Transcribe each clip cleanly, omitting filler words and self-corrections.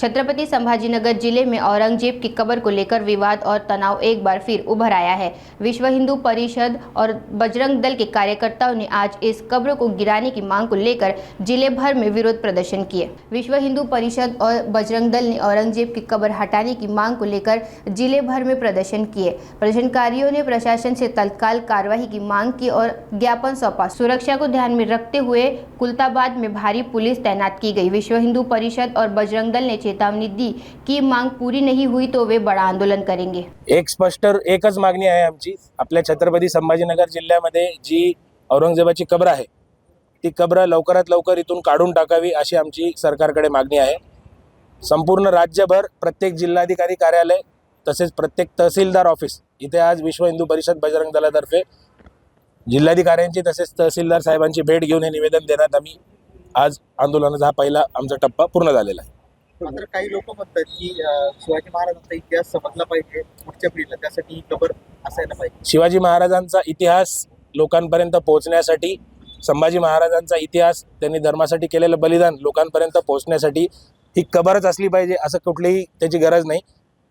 छत्रपति संभाजीनगर जिले में औरंगजेब की कब्र को लेकर विवाद और तनाव एक बार फिर उभर आया है। विश्व हिंदू परिषद और बजरंग दल के कार्यकर्ताओं ने आज इस कब्र को गिराने की मांग को लेकर जिले भर में विरोध प्रदर्शन किए। विश्व हिंदू परिषद और बजरंग दल ने औरंगजेब की कब्र हटाने की मांग को लेकर जिले भर में प्रदर्शन किए। प्रदर्शनकारियों ने प्रशासन से तत्काल कार्रवाई की मांग की और ज्ञापन सौंपा। सुरक्षा को ध्यान में रखते हुए कुलताबाद में भारी पुलिस तैनात की गई। विश्व हिंदू परिषद और बजरंग दल ने चेतावनी दी की मांग पूरी नहीं हुई तो वे बड़ा आंदोलन करेंगे। एकच मागणी आहे आमची। आपल्या छत्रपती संभाजीनगर जिल्ह्यामध्ये जी औरंगजेबाची कब्र आहे ती कब्र लवकरात लवकर इथून काढून टाकावी अशी आमची सरकारकडे मागणी आहे। संपूर्ण राज्यभर प्रत्येक जिल्हाधिकारी कार्यालय तसेच प्रत्येक तहसीलदार ऑफिस इथे आज विश्व हिंदू परिषद बजरंग दलातर्फे जिल्हाधिकाऱ्यांची तसेच तहसीलदार साहेबांची भेट घेऊन हे निवेदन देण्यात आम्ही आज आंदोलनाचा हा पहिला आमचा टप्पा पूर्ण झालेला आहे। मात्र काही लोक म्हणतात की शिवाजी महाराजांचा इतिहास समजला पाहिजे पुढच्या पिढीला, त्यासाठी ही कबर असायला पाहिजे। शिवाजी महाराजांचा इतिहास लोकांपर्यंत पोहोचण्यासाठी, संभाजी महाराजांचा इतिहास, त्यांनी धर्मासाठी केलेलं बलिदान लोकांपर्यंत पोहोचण्यासाठी ही कबरच असली पाहिजे असं कुठलीही त्याची गरज नाही।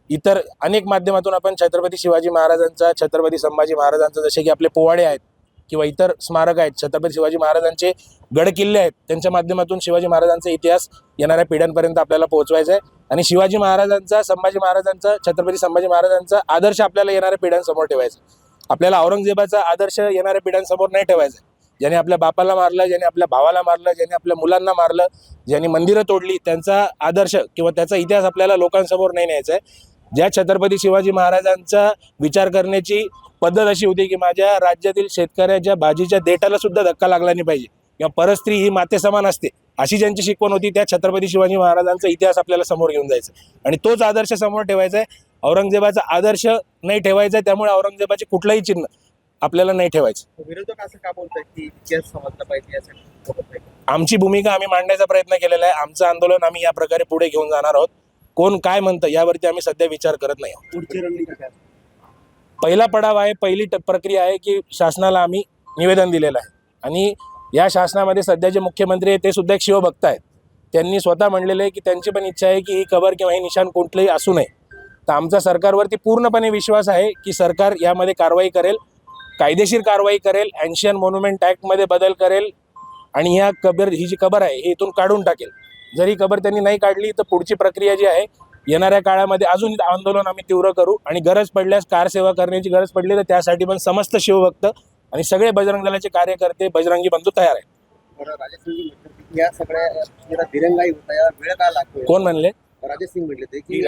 इतर अनेक माध्यमातून आपण छत्रपती शिवाजी महाराजांचा, छत्रपती संभाजी महाराजांचा, जसे की आपले पोवाडे आहेत किंवा इतर स्मारक आहेत, छत्रपती शिवाजी महाराजांचे गड किल्ले आहेत, त्यांच्या माध्यमातून शिवाजी महाराजांचा इतिहास येणाऱ्या पिढ्यांपर्यंत आपल्याला पोहोचवायचा आहे आणि शिवाजी महाराजांचा, संभाजी महाराजांचा, छत्रपती संभाजी महाराजांचा आदर्श आपल्याला येणाऱ्या पिढ्यांसमोर ठेवायचा। आपल्याला औरंगजेबाचा आदर्श येणाऱ्या पिढ्यांसमोर नाही ठेवायचा। ज्यांनी आपल्या बापाला मारलं, ज्यांनी आपल्या भावाला मारलं, ज्यांनी आपल्या मुलांना मारलं, ज्यांनी मंदिरं तोडली, त्यांचा आदर्श किंवा त्याचा इतिहास आपल्याला लोकांसमोर नाही न्यायचा आहे। ज्या छत्रपती शिवाजी महाराजांचा विचार करण्याची पद्धत अशी होती की माझ्या राज्यातील शेतकऱ्याच्या भाजीच्या देठाला सुद्धा धक्का लागला नाही पाहिजे किंवा परस्त्री ही माते समान असते अशी ज्यांची शिकवण होती, त्या छत्रपती शिवाजी महाराजांचा इतिहास आपल्याला समोर घेऊन जायचा आणि तोच आदर्श समोर ठेवायचा आहे। औरंगजेबाचा आदर्श नाही ठेवायचा, त्यामुळे औरंगजेबाचे कुठलंही चिन्ह आपल्याला नाही ठेवायचं। विरोधक असं का बोलतात की इतिहास समजला पाहिजे यासाठी? आमची भूमिका आम्ही मांडण्याचा प्रयत्न केलेला आहे। आमचं आंदोलन आम्ही या प्रकारे पुढे घेऊन जाणार आहोत। कोण काय म्हणतं यावरती आम्ही सध्या विचार करत नाही आहोत। पुढची रणनीती काय? पहिला पडाव आहे, पहिली प्रक्रिया आहे की शासनाला आम्ही निवेदन दिलेलं आहे आणि या शासनामध्ये सध्या जे मुख्यमंत्री आहेत ते सुद्धा एक शिवभक्त आहेत। त्यांनी स्वतः म्हणलेलं आहे की त्यांची पण इच्छा आहे की ही कबर किंवा हे निशाण कोणतंही असू नये। तर आमचा सरकारवरती पूर्णपणे विश्वास आहे की सरकार यामध्ये कारवाई करेल, कायदेशीर कारवाई करेल, एन्शियन मॉन्युमेंट ॲक्टमध्ये बदल करेल आणि ह्या ही जी कबर आहे ही इथून काढून टाकेल। जरी कबर त्यांनी नाही काढली तर पुढची प्रक्रिया जी आहे येणाऱ्या काळामध्ये अजून आंदोलन आम्ही तीव्र करू आणि गरज पडल्यास कारसेवा करण्याची गरज पडली तर त्यासाठी पण समस्त शिवभक्त आणि सगळे बजरंग दलाचे कार्यकर्ते, बजरंगी बंधू तयार आहेत। राजेसिंग या सगळ्या दिरंगाई होता या वेळ का लागतो? कोण म्हणले? राजेसिंग म्हणले ते की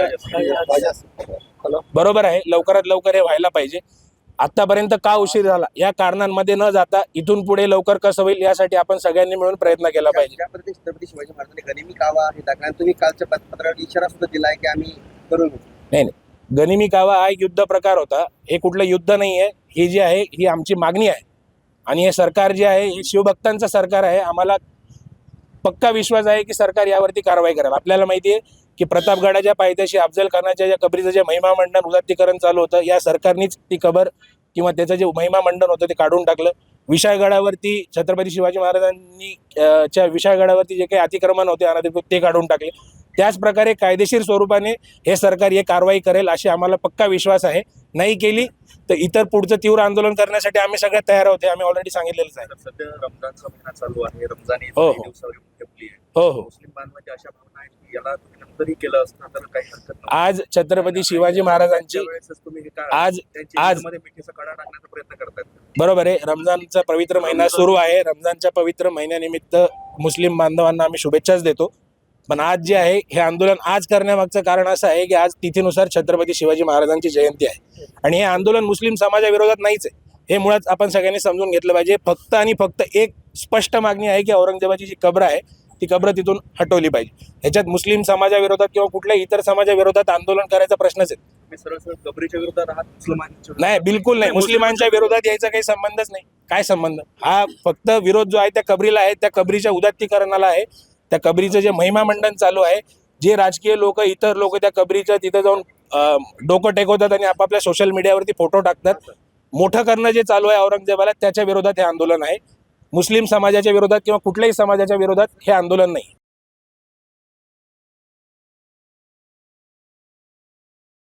बरोबर आहे, लवकरात लवकर हे व्हायला पाहिजे। आतापर्यंत का उशीर झाला या कारणांमध्ये न जाता इथून पुढे लवकर कसं होईल यासाठी आपण सगळ्यांनी मिळून प्रयत्न केला पाहिजे। छत्रपती शिवाजी महाराजांनी गनिमी कावा हे दाखला, तुम्ही कालच्या पत्रात इशारा सुद्धा दिलाय की आम्ही करू। नाही, गनिमी कावा हा एक युद्ध प्रकार होता, हे कुठलं युद्ध नाही आहे। ही जी आहे ही आमची मागणी आहे आणि हे सरकार जे आहे हे शिवभक्तांचं सरकार आहे। आम्हाला पक्का विश्वास आहे की सरकार यावरती कारवाई करेल। आपल्याला माहिती आहे की प्रतापगडाच्या पायथ्याशी अफजल खानाच्या ज्या कबरीचं जे महिमा मंडन उदात्तीकरण चालू होतं, या सरकारनेच ती कबर किंवा त्याचं जे महिमा मंडन होतं ते काढून टाकलं। विशाळगडावरती छत्रपती शिवाजी महाराजांनी च्या विशाळगडावरती जे काही अतिक्रमण होते अनधिकृत ते काढून टाकले। त्याच प्रकारे कायदेशीर स्वरूपाने हे सरकार हे कारवाई करेल अशी आम्हाला पक्का विश्वास आहे। नाही केली तर इतर पुढचं तीव्र आंदोलन करण्यासाठी आम्ही सगळ्यात तयार आहोत, आम्ही ऑलरेडी सांगितलेलंच आहे। सध्या रमजानचा महिना चालू आहे, रमजान ईद हो. दिवसावर ठेवली आहे। हो. मुस्लिम बांधवांच्या अशा भावना आहेत की याला तुम्ही नंतरही केलं असतं तर काही हरकत नाही। आज छत्रपती शिवाजी महाराजांची तुम्ही आज मिठीचा कडा टाकण्याचा प्रयत्न करतात। बरोबर आहे, रमजानचा पवित्र महिना सुरू आहे। रमजानच्या पवित्र महिन्यानिमित्त मुस्लिम बांधवांना आम्ही शुभेच्छाच देतो। पण आज जे आहे हे आंदोलन आज करण्यामागचं कारण असं आहे की आज तिथीनुसार छत्रपती शिवाजी महाराजांची जयंती आहे आणि हे आंदोलन मुस्लिम समाजाविरोधात नाहीच आहे। हे मुळात आपण सगळ्यांनी समजून घेतलं पाहिजे। फक्त आणि फक्त एक स्पष्ट मागणी आहे की औरंगजेबाची जी कब्र आहे ती कब्र तिथून हटवली पाहिजे। ह्याच्यात मुस्लिम समाजाविरोधात किंवा कुठल्याही इतर समाजाविरोधात आंदोलन करायचा प्रश्नच आहे। सरळ कबरीच्या विरोधात आहात, मुसलमानांच्या नाही, बिलकुल नाही। मुस्लिमांच्या विरोधात यायचा काही संबंधच नाही। काय संबंध? हा फक्त विरोध जो आहे त्या कबरीला आहे, त्या कबरीच्या उदात्तीकरणाला आहे, त्या कबरीचं जे महिमा मंडन चालू आहे। जे राजकीय लोक, इतर लोक त्या कबरीचं तिथं जाऊन डोकं टेकवतात आणि आपापल्या सोशल मीडियावरती फोटो टाकतात, मोठं करणं जे चालू आहे औरंगजेबाला, त्याच्या विरोधात हे आंदोलन आहे। मुस्लिम समाजाच्या विरोधात किंवा कुठल्याही समाजाच्या विरोधात हे आंदोलन नाही।